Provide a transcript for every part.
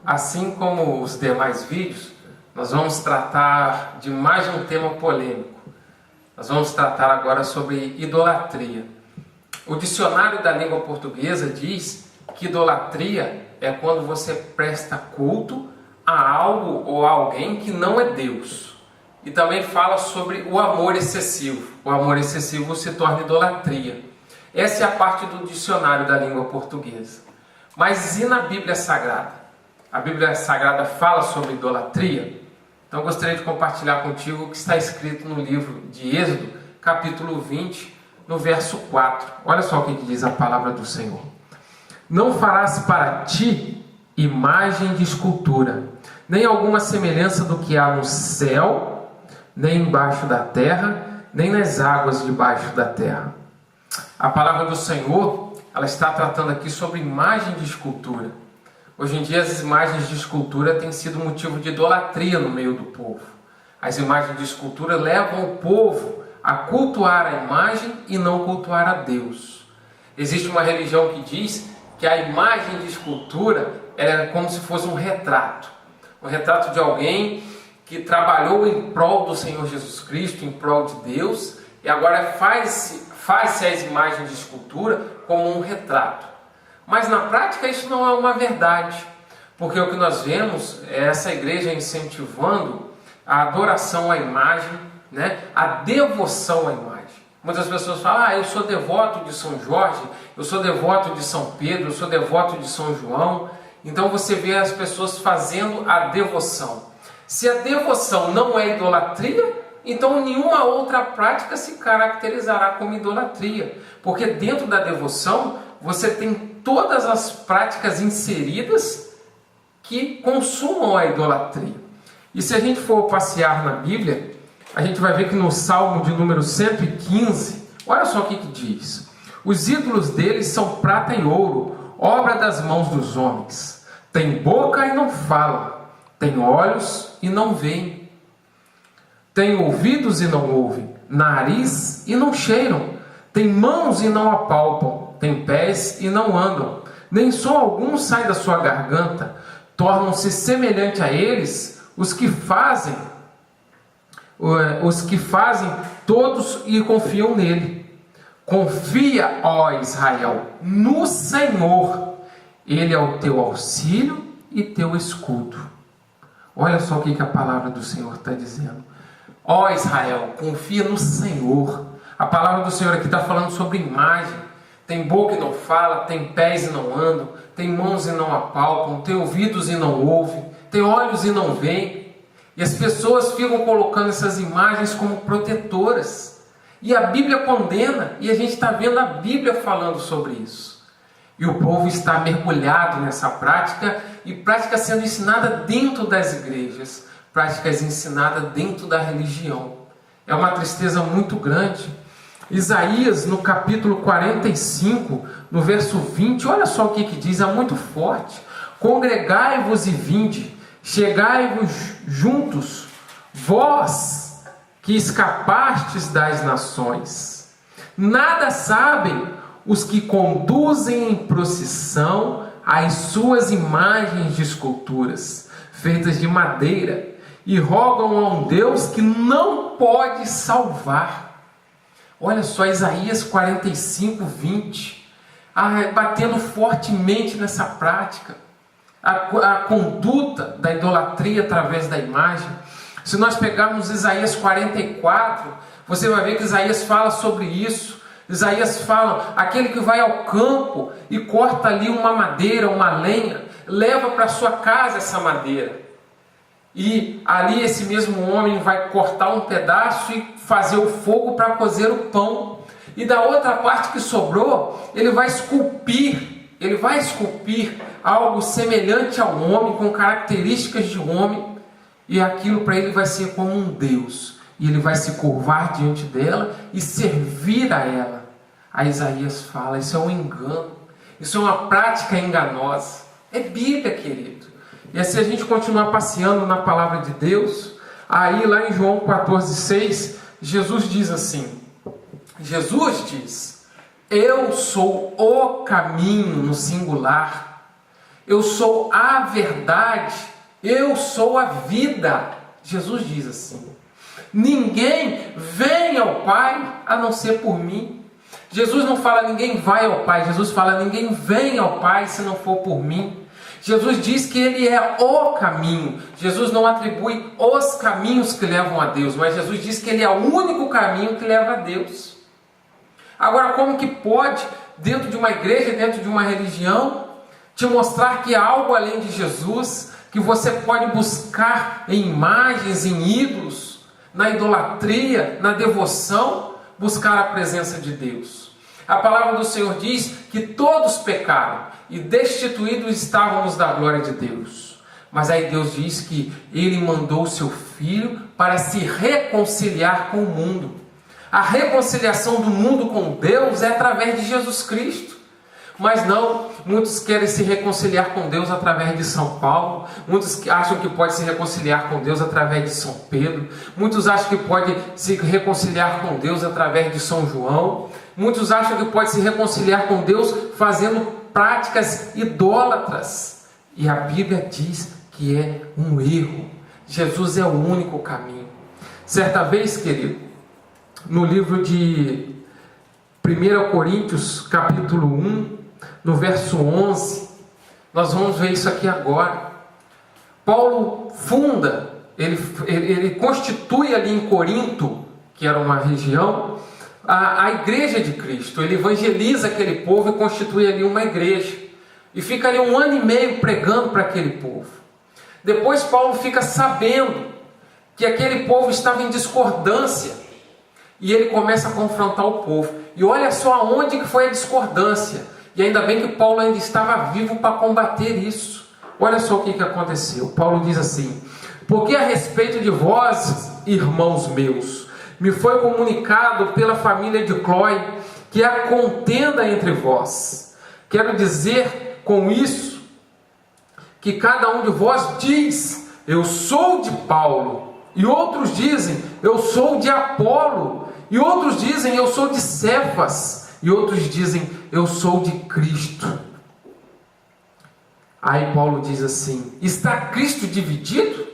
Assim como os demais vídeos, nós vamos tratar de mais um tema polêmico. Nós vamos tratar agora sobre idolatria. O dicionário da língua portuguesa diz que idolatria é quando você presta culto a algo ou a alguém que não é Deus. E também fala sobre o amor excessivo. O amor excessivo se torna idolatria. Essa é a parte do dicionário da língua portuguesa. Mas e na Bíblia Sagrada? A Bíblia Sagrada fala sobre idolatria? Então eu gostaria de compartilhar contigo o que está escrito no livro de Êxodo, capítulo 20, no verso 4. Olha só o que diz a palavra do Senhor. Não farás para ti imagem de escultura, nem alguma semelhança do que há no céu, nem embaixo da terra, nem nas águas debaixo da terra. A palavra do Senhor, ela está tratando aqui sobre imagem de escultura. Hoje em dia as imagens de escultura têm sido motivo de idolatria no meio do povo. As imagens de escultura levam o povo a cultuar a imagem e não cultuar a Deus. Existe uma religião que diz que a imagem de escultura é como se fosse um retrato de alguém que trabalhou em prol do Senhor Jesus Cristo, em prol de Deus, e agora faz-se as imagens de escultura como um retrato. Mas na prática isso não é uma verdade, porque o que nós vemos é essa igreja incentivando a adoração à imagem, a devoção à imagem. Muitas pessoas falam, eu sou devoto de São Jorge, eu sou devoto de São Pedro, eu sou devoto de São João. Então você vê as pessoas fazendo a devoção. Se a devoção não é idolatria, então nenhuma outra prática se caracterizará como idolatria. Porque dentro da devoção você tem todas as práticas inseridas que consumam a idolatria. E se a gente for passear na Bíblia, a gente vai ver que no Salmo de número 115, olha só o que diz. Os ídolos deles são prata e ouro, obra das mãos dos homens. Tem boca e não falam, tem olhos e não veem, tem ouvidos e não ouvem, nariz e não cheiram, tem mãos e não apalpam, tem pés e não andam, nem som algum sai da sua garganta. Tornam-se semelhante a eles os que fazem todos e confiam nele. Confia, ó Israel, no Senhor. Ele é o teu auxílio e teu escudo. Olha só o que a palavra do Senhor está dizendo. Ó Israel, confia no Senhor. A palavra do Senhor aqui está falando sobre imagem. Tem boca e não fala, tem pés e não andam, tem mãos e não apalpam, tem ouvidos e não ouvem, tem olhos e não veem. E as pessoas ficam colocando essas imagens como protetoras. E a Bíblia condena, e a gente está vendo a Bíblia falando sobre isso. E o povo está mergulhado nessa prática, e prática sendo ensinada dentro das igrejas, práticas ensinadas dentro da religião. É uma tristeza muito grande. Isaías, no capítulo 45, no verso 20, olha só o que diz, é muito forte. Congregai-vos e vinde, chegai-vos juntos, vós que escapastes das nações. Nada sabem os que conduzem em procissão as suas imagens de esculturas, feitas de madeira, e rogam a um Deus que não pode salvar. Olha só, Isaías 45, 20, batendo fortemente nessa prática, a conduta da idolatria através da imagem. Se nós pegarmos Isaías 44, você vai ver que Isaías fala sobre isso. Isaías fala, aquele que vai ao campo e corta ali uma madeira, uma lenha, leva para sua casa essa madeira. E ali esse mesmo homem vai cortar um pedaço e fazer o fogo para cozer o pão. E da outra parte que sobrou, ele vai esculpir algo semelhante ao homem, com características de homem. E aquilo para ele vai ser como um Deus. E ele vai se curvar diante dela e servir a ela. Aí Isaías fala, isso é um engano. Isso é uma prática enganosa. É Bíblia, querido. E assim a gente continuar passeando na palavra de Deus, aí lá em João 14,6, Jesus diz assim, Jesus diz, eu sou o caminho no singular, eu sou a verdade, eu sou a vida. Jesus diz assim: ninguém vem ao Pai a não ser por mim. Jesus não fala ninguém vai ao Pai, Jesus fala ninguém vem ao Pai se não for por mim. Jesus diz que Ele é o caminho. Jesus não atribui os caminhos que levam a Deus, mas Jesus diz que Ele é o único caminho que leva a Deus. Agora, como que pode, dentro de uma igreja, dentro de uma religião, te mostrar que há algo além de Jesus, que você pode buscar em imagens, em ídolos, na idolatria, na devoção, buscar a presença de Deus? A palavra do Senhor diz que todos pecaram e destituídos estávamos da glória de Deus. Mas aí Deus diz que Ele mandou o seu Filho para se reconciliar com o mundo. A reconciliação do mundo com Deus é através de Jesus Cristo. Mas não, muitos querem se reconciliar com Deus através de São Paulo, muitos acham que pode se reconciliar com Deus através de São Pedro, muitos acham que pode se reconciliar com Deus através de São João, muitos acham que pode se reconciliar com Deus fazendo práticas idólatras. E a Bíblia diz que é um erro. Jesus é o único caminho. Certa vez, querido, no livro de 1 Coríntios, capítulo 1, no verso 11, nós vamos ver isso aqui agora. Paulo funda, ele constitui ali em Corinto, que era uma região, a igreja de Cristo. Ele evangeliza aquele povo e constitui ali uma igreja. E fica ali 1 ano e meio pregando para aquele povo. Depois Paulo fica sabendo que aquele povo estava em discordância. E ele começa a confrontar o povo. E olha só aonde que foi a discordância. E ainda bem que Paulo ainda estava vivo para combater isso. Olha só o que aconteceu. Paulo diz assim: porque a respeito de vós, irmãos meus, me foi comunicado pela família de Cloé que há contenda entre vós. Quero dizer com isso que cada um de vós diz: eu sou de Paulo, e outros dizem: eu sou de Apolo, e outros dizem: eu sou de Cefas, e outros dizem: eu sou de Cristo. Aí Paulo diz assim: está Cristo dividido?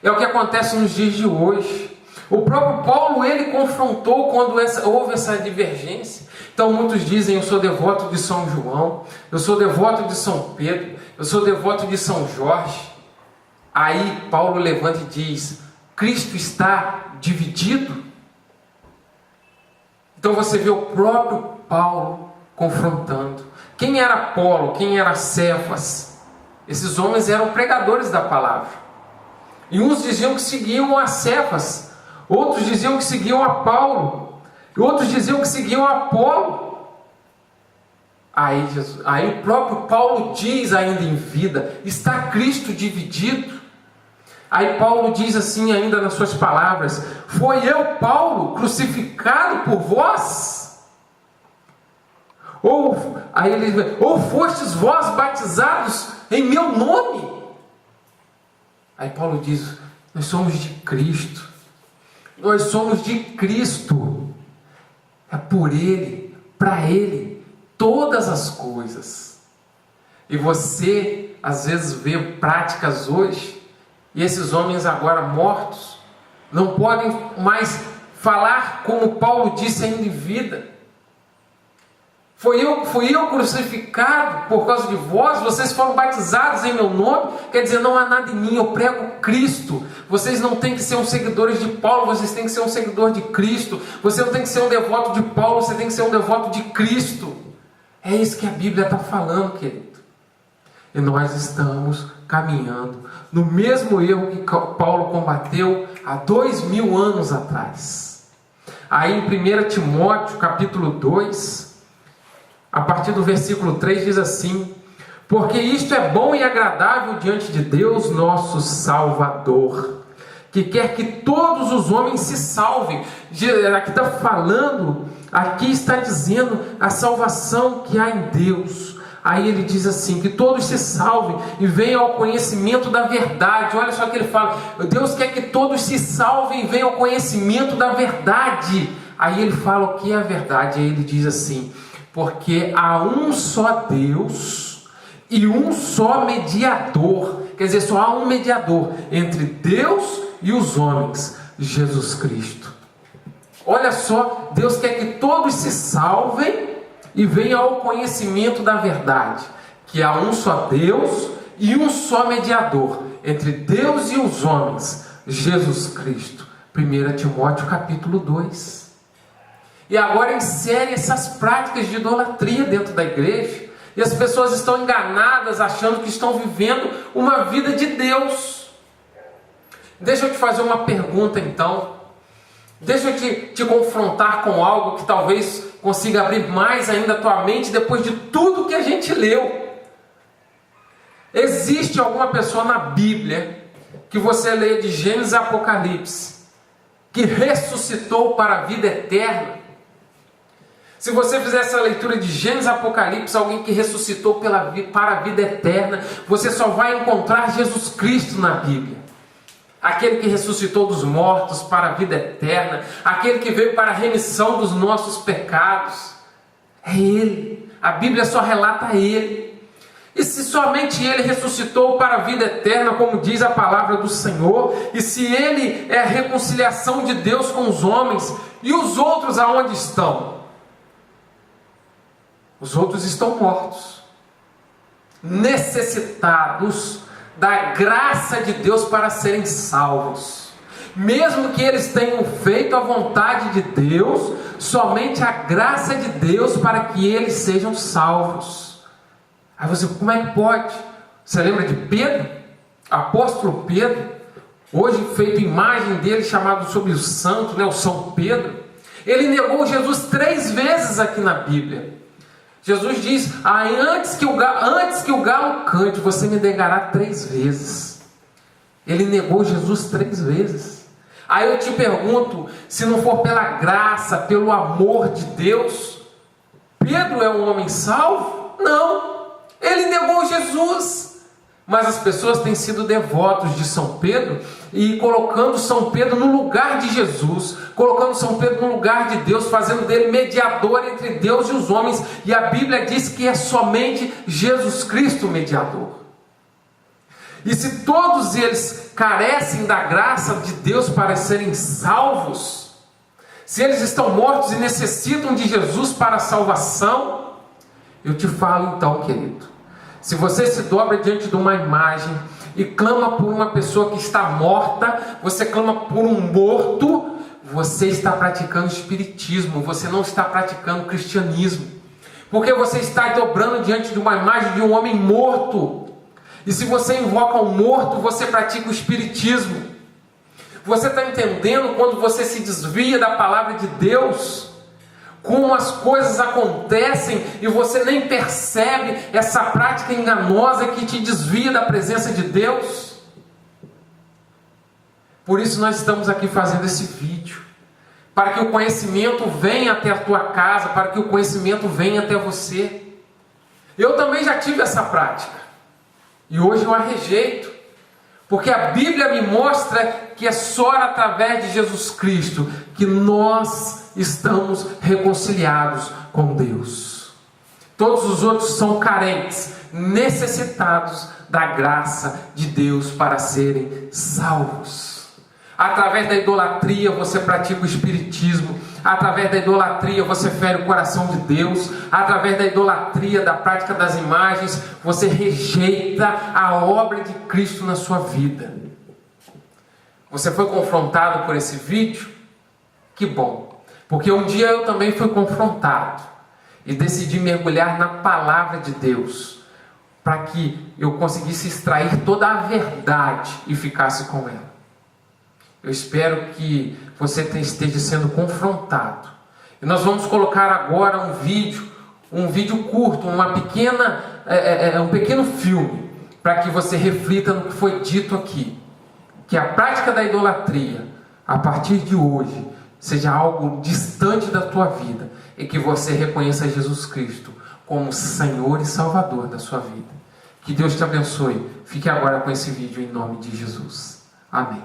É o que acontece nos dias de hoje. O próprio Paulo, ele confrontou quando houve essa divergência. Então muitos dizem: eu sou devoto de São João, eu sou devoto de São Pedro, eu sou devoto de São Jorge. Aí Paulo levanta e diz: Cristo está dividido? Então você vê o próprio Paulo confrontando. Quem era Apolo? Quem era Cefas? Esses homens eram pregadores da palavra. E uns diziam que seguiam a Cefas, outros diziam que seguiam a Paulo, e outros diziam que seguiam a Apolo. Aí o próprio Paulo diz ainda em vida: está Cristo dividido? Aí Paulo diz assim ainda nas suas palavras: foi eu, Paulo, crucificado por vós? Ou fostes vós batizados em meu nome? Aí Paulo diz: nós somos de Cristo. Nós somos de Cristo. É por Ele, para Ele, todas as coisas. E você, às vezes, vê práticas hoje, e esses homens agora mortos, não podem mais falar como Paulo disse ainda em vida. Fui eu crucificado por causa de vós, vocês foram batizados em meu nome. Quer dizer, não há nada em mim, eu prego Cristo. Vocês não têm que ser uns seguidores de Paulo, vocês têm que ser um seguidor de Cristo. Você não tem que ser um devoto de Paulo, você tem que ser um devoto de Cristo. É isso que a Bíblia está falando, querido. E nós estamos caminhando no mesmo erro que Paulo combateu há 2000 anos atrás. Aí em 1 Timóteo capítulo 2, a partir do versículo 3 diz assim: porque isto é bom e agradável diante de Deus nosso Salvador, que quer que todos os homens se salvem. Aqui está falando, aqui está dizendo a salvação que há em Deus. Aí ele diz assim: que todos se salvem e venham ao conhecimento da verdade. Olha só o que ele fala: Deus quer que todos se salvem e venham ao conhecimento da verdade. Aí ele fala o que é a verdade. Aí ele diz assim: porque há um só Deus e um só mediador. Quer dizer, só há um mediador entre Deus e os homens, Jesus Cristo. Olha só, Deus quer que todos se salvem e venham ao conhecimento da verdade, que há um só Deus e um só mediador entre Deus e os homens, Jesus Cristo. 1 Timóteo capítulo 2. E agora insere essas práticas de idolatria dentro da igreja, e as pessoas estão enganadas achando que estão vivendo uma vida de Deus. Deixa eu te fazer uma pergunta então. Deixa eu te confrontar com algo que talvez consiga abrir mais ainda a tua mente depois de tudo que a gente leu. Existe alguma pessoa na Bíblia que você leia de Gênesis a Apocalipse que ressuscitou para a vida eterna? Se você fizer essa leitura de Gênesis a Apocalipse, alguém que ressuscitou para a vida eterna, você só vai encontrar Jesus Cristo na Bíblia. Aquele que ressuscitou dos mortos para a vida eterna, aquele que veio para a remissão dos nossos pecados. É Ele. A Bíblia só relata Ele. E se somente Ele ressuscitou para a vida eterna, como diz a palavra do Senhor, e se Ele é a reconciliação de Deus com os homens, e os outros aonde estão? Os outros estão mortos, necessitados da graça de Deus para serem salvos. Mesmo que eles tenham feito a vontade de Deus, somente a graça de Deus para que eles sejam salvos. Aí você, como é que pode? Você lembra de Pedro? Apóstolo Pedro, hoje feito imagem dele, chamado sobre o santo, o São Pedro. Ele negou Jesus 3 vezes aqui na Bíblia. Jesus diz, antes que o galo cante, você me negará 3 vezes. Ele negou Jesus 3 vezes. Aí eu te pergunto, se não for pela graça, pelo amor de Deus, Pedro é um homem salvo? Não. Ele negou Jesus. Mas as pessoas têm sido devotos de São Pedro e colocando São Pedro no lugar de Jesus, colocando São Pedro no lugar de Deus, fazendo dele mediador entre Deus e os homens. E a Bíblia diz que é somente Jesus Cristo o mediador. E se todos eles carecem da graça de Deus para serem salvos, se eles estão mortos e necessitam de Jesus para a salvação, eu te falo então, querido, se você se dobra diante de uma imagem e clama por uma pessoa que está morta, você clama por um morto, você está praticando espiritismo, você não está praticando cristianismo, porque você está dobrando diante de uma imagem de um homem morto. E se você invoca um morto, você pratica o espiritismo. Você está entendendo quando você se desvia da palavra de Deus? Como as coisas acontecem e você nem percebe essa prática enganosa que te desvia da presença de Deus? Por isso nós estamos aqui fazendo esse vídeo, para que o conhecimento venha até a tua casa, para que o conhecimento venha até você. Eu também já tive essa prática, e hoje eu a rejeito, porque a Bíblia me mostra que é só através de Jesus Cristo que nós estamos reconciliados com Deus. Todos os outros são carentes, necessitados da graça de Deus para serem salvos. Através da idolatria você pratica o espiritismo, através da idolatria você fere o coração de Deus, através da idolatria, da prática das imagens, você rejeita a obra de Cristo na sua vida. Você foi confrontado por esse vídeo? Que bom, porque um dia eu também fui confrontado e decidi mergulhar na palavra de Deus para que eu conseguisse extrair toda a verdade e ficasse com ela. Eu espero que você esteja sendo confrontado. E nós vamos colocar agora um vídeo curto, um pequeno filme, para que você reflita no que foi dito aqui. Que a prática da idolatria, a partir de hoje, seja algo distante da tua vida e que você reconheça Jesus Cristo como Senhor e Salvador da sua vida. Que Deus te abençoe. Fique agora com esse vídeo em nome de Jesus. Amém.